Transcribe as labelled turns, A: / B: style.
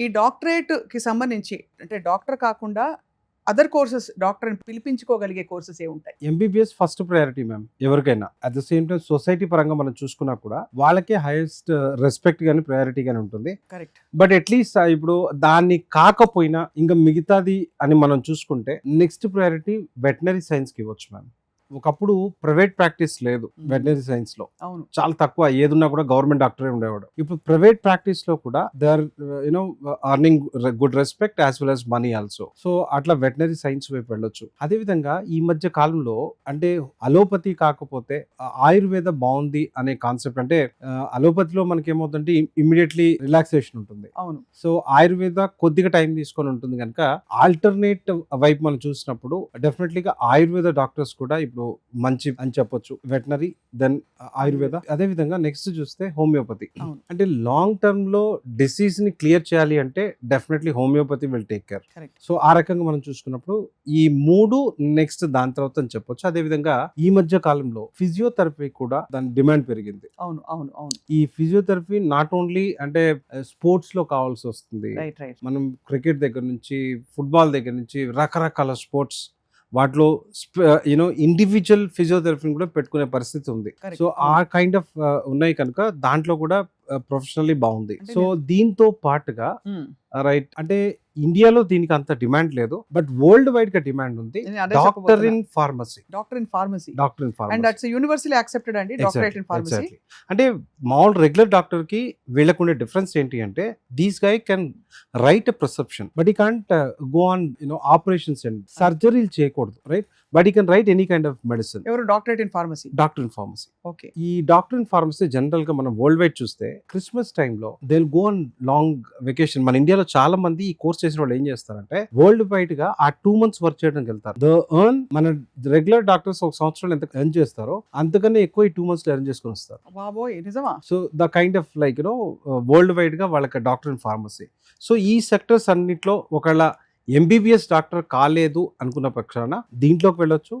A: ఈ డాక్టరేట్‌కి సంబంధించి అంటే డాక్టర్ కాకుండా అదర్ కోర్సెస్ డాక్టర్‌ని పిలిపించుకోగలిగే కోర్సెస్ ఏవుంటాయి?
B: ఎంబీబీఎస్ ఫస్ట్ ప్రయారిటీ మ్యామ్ ఎవరికైనా. At the same time society పరంగా మనం చూసుకున్నా కూడా వాళ్ళకే హైయెస్ట్ రెస్పెక్ట్ గాని ప్రయారిటీ గాని ఉంటుంది.
A: కరెక్ట్.
B: బట్ అట్లీస్ట్ ఇప్పుడు దాన్ని కాకపోయినా ఇంకా మిగతాది అని మనం చూసుకుంటే నెక్స్ట్ ప్రయారిటీ వెటనరీ సైన్స్కి ఇవ్వచ్చు మ్యామ్. ఒకప్పుడు ప్రైవేట్ ప్రాక్టీస్ లేదు వెటనరీ సైన్స్ లో,
A: అవును.
B: చాలా తక్కువ. ఏదున్నా కూడా గవర్నమెంట్ డాక్టరే ఉండేవాడు. ఇప్పుడు ప్రైవేట్ ప్రాక్టీస్ లో కూడా they are you know earning good respect as well as money also. So అట్లా వెటనరీ సైన్స్ వైపు వెళ్ళొచ్చు. అదేవిధంగా ఈ మధ్య కాలంలో అంటే అలోపతి కాకపోతే ఆయుర్వేద బాగుంది అనే కాన్సెప్ట్. అంటే అలోపతిలో మనకి ఏమవుతుందంటే ఇమ్మీడియట్లీ రిలాక్సేషన్ ఉంటుంది.
A: అవును.
B: సో ఆయుర్వేద కొద్దిగా టైం తీసుకొని ఉంటుంది కనుక ఆల్టర్నేట్ వైపు మనం చూసినప్పుడు డెఫినెట్లీగా ఆయుర్వేద డాక్టర్స్ కూడా ఇప్పుడు మంచి అని చెప్పొచ్చు. Veterinary then Ayurveda. అదే విధంగా నెక్స్ట్ చూస్తే హోమియోపతి.
A: అవును.
B: అంటే లాంగ్ టర్మ్ లో డిసీజ్ ని క్లియర్ చేయాలి అంటే definitely homeopathy will take care.
A: Correct.
B: So ఆ రకంగా మనం చూసుకున్నప్పుడు ఈ మూడు నెక్స్ట్ దాని తర్వాత అని చెప్పొచ్చు. అదే విధంగా ఈ మధ్య కాలంలో ఫిజియోథెరపీ కూడా దాని డిమాండ్ పెరిగింది.
A: అవును. అవును. అవును.
B: ఈ ఫిజియోథెరపీ నాట్ ఓన్లీ అంటే స్పోర్ట్స్ లో కావాల్సి వస్తుంది.
A: రైట్. రైట్.
B: మనం క్రికెట్ దగ్గర నుంచి ఫుట్బాల్ దగ్గర నుంచి రకరకాల స్పోర్ట్స్ వాటిలో యూనో ఇండివిజువల్ ఫిజియోథెరపీని కూడా పెట్టుకునే పరిస్థితి ఉంది.
A: Correct.
B: సో ఆ కైండ్ ఆఫ్ ఉన్నాయి కనుక దాంట్లో కూడా ప్రొఫెషనల్లీ బాగుంది.
A: అంటే
B: సో దీంతో పాటుగా
A: హ్మ్.
B: రైట్ అంటే ఇండియాలో దీనికి అంత డిమాండ్ లేదు, బట్ వరల్డ్ వైడ్ గా డిమాండ్ ఉంది.
A: నేను అదే
B: డాక్టర్
A: చెప్పబోతున్నా.
B: In pharmacy.
A: Doctor in pharmacy.
B: Doctor in
A: and
B: pharmacy
A: that's universally accepted అండి డాక్టరేట్ ఇన్ ఫార్మసీ.
B: అంటే మామూలు రెగ్యులర్ డాక్టర్ కి వీళ్ళకు ఉండే డిఫరెన్స్ ఏంటి అంటే these guy can write a prescription but he can't go on operations and సర్జరీలు చేయకూడదు, right? But he can write any kind of medicine.
A: ఎవరు doctorate in pharmacy?
B: Doctor in pharmacy.
A: Okay.
B: ఈ doctor in pharmacy general గా మనం worldwide చూస్తే Christmas టైంలో they will go on long vacation. మన ఇండియాలో చాలా మంది ఈ కోర్స్ చేసిన వాళ్ళు ఏం చేస్తారంటే వరల్డ్ వైడ్ గా ఆ 2 months వర్క్ చేయడానికి వెళ్తారు. ద ఎర్న్ మన రెగ్యులర్ డాక్టర్స్ ఒక సంవత్సరంలో ఎంత ఎర్న్ చేస్తారో అంతకన్నా ఎక్కువ ఈ 2 months లో ఎర్న్ చేసుకొని వస్తారు.
A: బాబోయ్, నిజమా?
B: So the kind of like world wide గా వాళ్ళకి డాక్టర్ ఇన్ ఫార్మసీ. సో ఈ సెక్టర్స్ అన్నిట్లో ఒకవేళ ఎంబీబీఎస్ డాక్టర్ కాలేదు అనుకున్న పక్షాన దీంట్లోకి వెళ్ళొచ్చు.